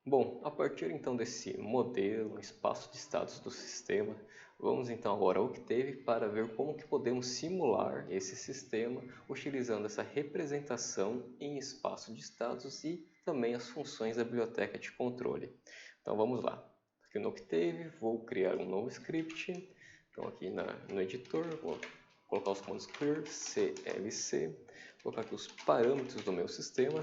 Bom, a partir então desse modelo, espaço de estados do sistema, vamos então agora ao Octave para ver como que podemos simular esse sistema utilizando essa representação em espaço de estados e também as funções da biblioteca de controle. Então vamos lá. Aqui no Octave vou criar um novo script. Então aqui no editor vou colocar os comandos clear, clc, colocar aqui os parâmetros do meu sistema.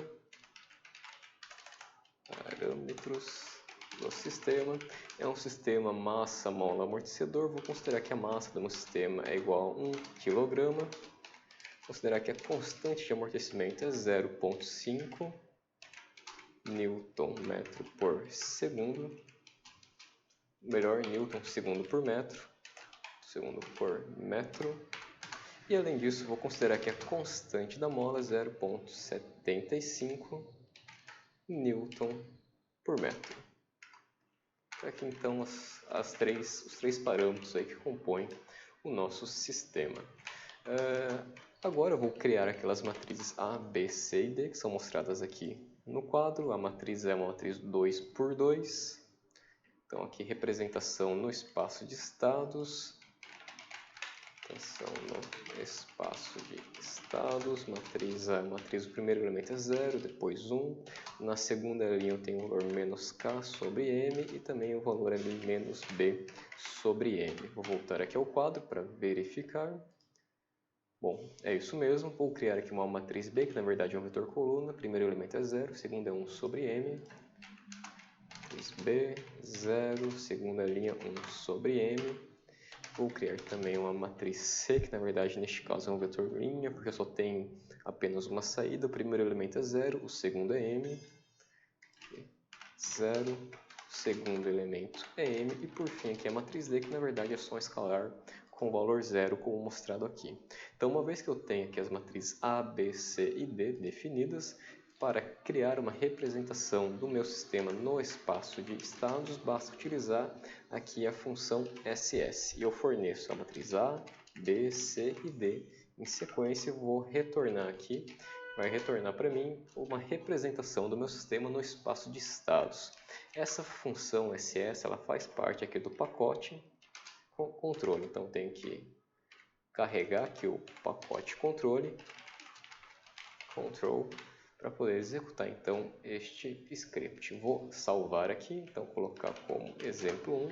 Parâmetros do sistema. É um sistema massa, mola, amortecedor. Vou considerar que a massa do meu sistema é igual a 1 kg. Considerar que a constante de amortecimento é 0,5 Nm por segundo. Melhor, Newton segundo por metro. Segundo por metro. E além disso, vou considerar que a constante da mola é 0,75 Newton por metro. Aqui então os três parâmetros aí que compõem o nosso sistema. Agora eu vou criar aquelas matrizes A, B, C e D que são mostradas aqui no quadro. A matriz é uma matriz 2 por 2. Então aqui representação no espaço de estados. Atenção no espaço de estados, matriz A, matriz, o primeiro elemento é 0, depois 1. Na segunda linha eu tenho o valor menos K sobre M e também o valor ali menos B sobre M. Vou voltar aqui ao quadro para verificar. Bom, é isso mesmo. Vou criar aqui uma matriz B, que na verdade é um vetor coluna. Primeiro elemento é 0, segundo é 1 sobre M. Matriz B, 0, segunda linha 1 sobre M. Vou criar também uma matriz C, que na verdade neste caso é um vetor linha, porque só tem apenas uma saída. O primeiro elemento é 0, o segundo é M. 0, o segundo elemento é M. E por fim aqui a matriz D, que na verdade é só um escalar com o valor 0, como mostrado aqui. Então, uma vez que eu tenho aqui as matrizes A, B, C e D definidas, para criar uma representação do meu sistema no espaço de estados, basta utilizar aqui a função SS. E eu forneço a matriz A, B, C e D. Em sequência, eu vou retornar aqui, vai retornar para mim uma representação do meu sistema no espaço de estados. Essa função SS ela faz parte aqui do pacote controle. Então, tenho que carregar aqui o pacote control, para poder executar então este script. Vou salvar aqui, então colocar como exemplo 1.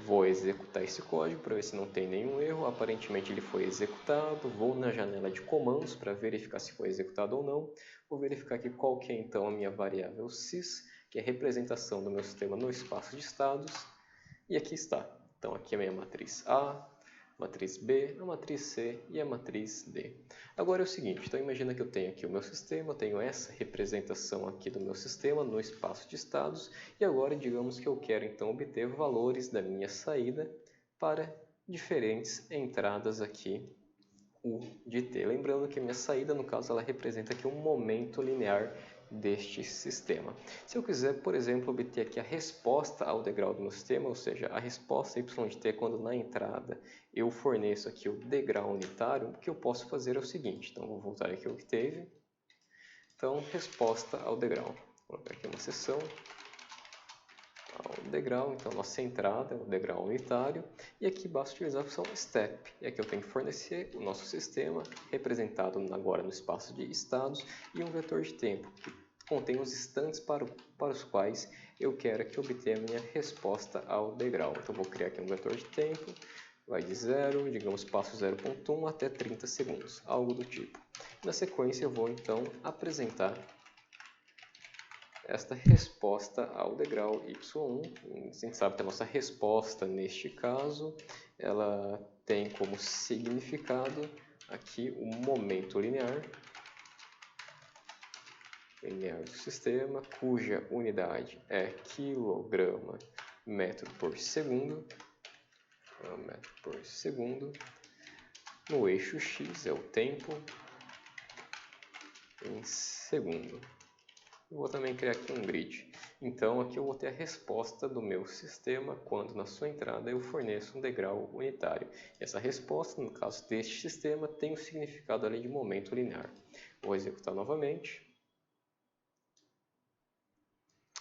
Vou executar esse código para ver se não tem nenhum erro. Aparentemente ele foi executado. Vou na janela de comandos para verificar se foi executado ou não. Vou verificar aqui qual que é então a minha variável sys, que é a representação do meu sistema no espaço de estados. E aqui está. Então aqui é a minha matriz A, matriz B, a matriz C e a matriz D. Agora é o seguinte, então imagina que eu tenho aqui o meu sistema, eu tenho essa representação aqui do meu sistema no espaço de estados, e agora digamos que eu quero então obter valores da minha saída para diferentes entradas aqui U de T. Lembrando que a minha saída, no caso, ela representa aqui um momento linear deste sistema. Se eu quiser, por exemplo, obter aqui a resposta ao degrau do meu sistema, ou seja, a resposta y de t quando na entrada eu forneço aqui o degrau unitário, o que eu posso fazer é o seguinte, então vou voltar aqui ao Octave, então resposta ao degrau, vou colocar aqui uma seção, ao degrau, então nossa entrada é o degrau unitário, e aqui basta utilizar a função step, e aqui eu tenho que fornecer o nosso sistema, representado agora no espaço de estados, e um vetor de tempo, que contém os instantes para os quais eu quero aqui obter a minha resposta ao degrau. Então vou criar aqui um vetor de tempo, vai de 0, digamos passo 0.1 até 30 segundos, algo do tipo. Na sequência eu vou então apresentar esta resposta ao degrau y1. A gente sabe que a nossa resposta neste caso, ela tem como significado aqui o momento linear do sistema, cuja unidade é quilograma metro por segundo, no eixo x é o tempo em segundo. Eu vou também criar aqui um grid. Então aqui eu vou ter a resposta do meu sistema quando na sua entrada eu forneço um degrau unitário. Essa resposta, no caso deste sistema, tem o significado ali de momento linear. Vou executar novamente.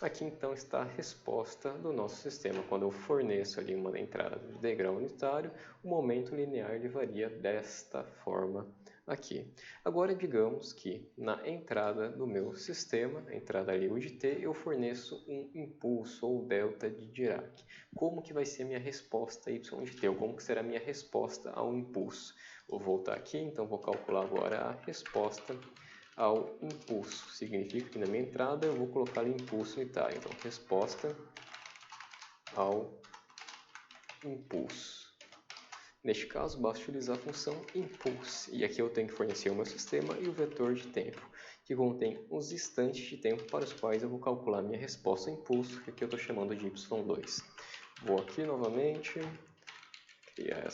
Aqui então está a resposta do nosso sistema. Quando eu forneço ali uma entrada de degrau unitário, o momento linear ele varia desta forma aqui. Agora digamos que na entrada do meu sistema, a entrada ali U de T, eu forneço um impulso ou delta de Dirac. Como que vai ser a minha resposta Y de T? Ou como que será a minha resposta ao impulso? Vou voltar aqui, então vou calcular agora a resposta ao impulso. Significa que na minha entrada eu vou colocar ali impulso unitário. Então, resposta ao impulso. Neste caso, basta utilizar a função impulse. E aqui eu tenho que fornecer o meu sistema e o vetor de tempo, que contém os instantes de tempo para os quais eu vou calcular a minha resposta ao impulso, que aqui eu estou chamando de y2. Vou aqui novamente, criar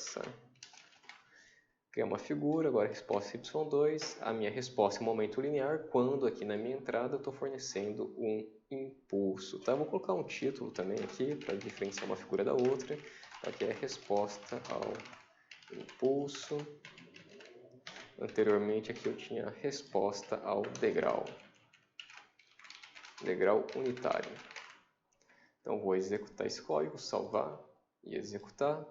uma figura, agora a resposta y2, a minha resposta é um momento linear, quando aqui na minha entrada eu estou fornecendo um impulso. Tá? Eu vou colocar um título também aqui, para diferenciar uma figura da outra. Aqui é a resposta ao impulso. Anteriormente aqui eu tinha a resposta ao degrau unitário. Então vou executar esse código, salvar e executar.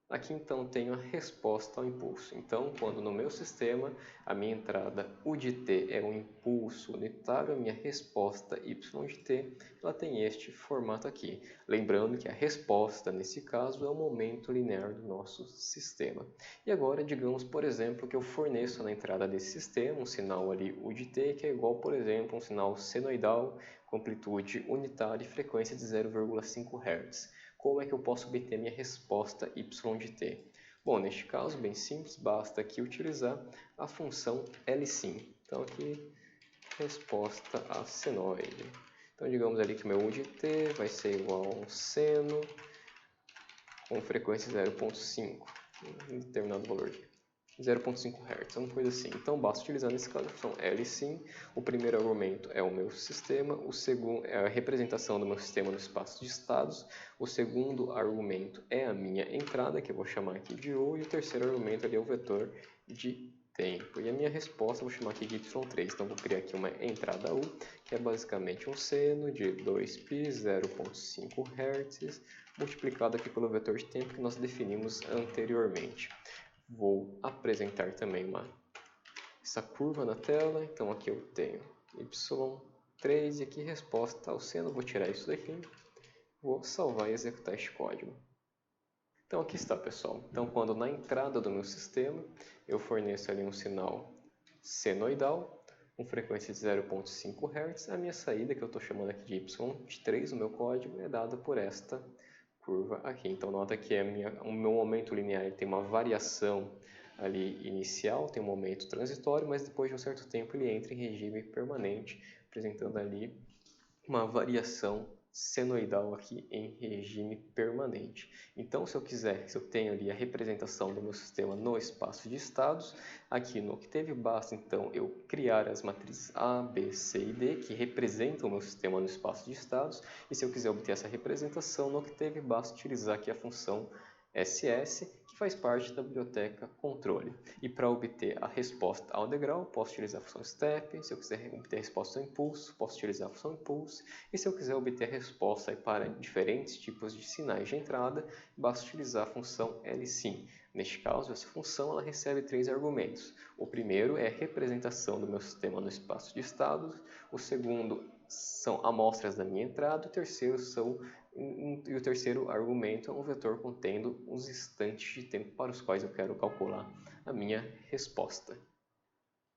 Aqui então tenho a resposta ao impulso. Então, quando no meu sistema a minha entrada U de T é um impulso unitário, a minha resposta Y de T ela tem este formato aqui. Lembrando que a resposta, nesse caso, é o momento linear do nosso sistema. E agora, digamos, por exemplo, que eu forneço na entrada desse sistema um sinal ali U de T, que é igual, por exemplo, um sinal senoidal com amplitude unitária e frequência de 0,5 Hz. Como é que eu posso obter minha resposta y de t? Bom, neste caso, bem simples, basta aqui utilizar a função LSIM. Então, aqui, resposta a senoide. Então, digamos ali que meu u de t vai ser igual a um seno com frequência 0,5, um determinado valor aqui. 0,5 Hz, uma coisa assim. Então, basta utilizar nesse caso a função LSIM. O primeiro argumento é o meu sistema, o segundo é a representação do meu sistema no espaço de estados, o segundo argumento é a minha entrada, que eu vou chamar aqui de U, e o terceiro argumento ali é o vetor de tempo. E a minha resposta eu vou chamar aqui de Y3. Então, vou criar aqui uma entrada U, que é basicamente um seno de 2π, 0,5 Hz, multiplicado aqui pelo vetor de tempo que nós definimos anteriormente. Vou apresentar também essa curva na tela. Então aqui eu tenho y3 e aqui resposta ao seno. Vou tirar isso daqui. Vou salvar e executar este código. Então aqui está, pessoal. Então quando na entrada do meu sistema eu forneço ali um sinal senoidal com frequência de 0,5 Hz, a minha saída, que eu estou chamando aqui de y3 no meu código, é dada por esta curva aqui. Então nota que o meu momento linear tem uma variação ali inicial, tem um momento transitório, mas depois de um certo tempo ele entra em regime permanente, apresentando ali uma variação senoidal aqui em regime permanente. Então, se eu tenho ali a representação do meu sistema no espaço de estados, aqui no octave basta então eu criar as matrizes A, B, C e D que representam o meu sistema no espaço de estados, e se eu quiser obter essa representação no octave basta utilizar aqui a função SS, que faz parte da biblioteca controle. E para obter a resposta ao degrau, posso utilizar a função step. Se eu quiser obter a resposta ao impulso, posso utilizar a função impulse. E se eu quiser obter a resposta para diferentes tipos de sinais de entrada, basta utilizar a função LSIM. Neste caso, essa função ela recebe 3 argumentos. O primeiro é a representação do meu sistema no espaço de estados. O segundo são amostras da minha entrada. O terceiro argumento é um vetor contendo os instantes de tempo para os quais eu quero calcular a minha resposta.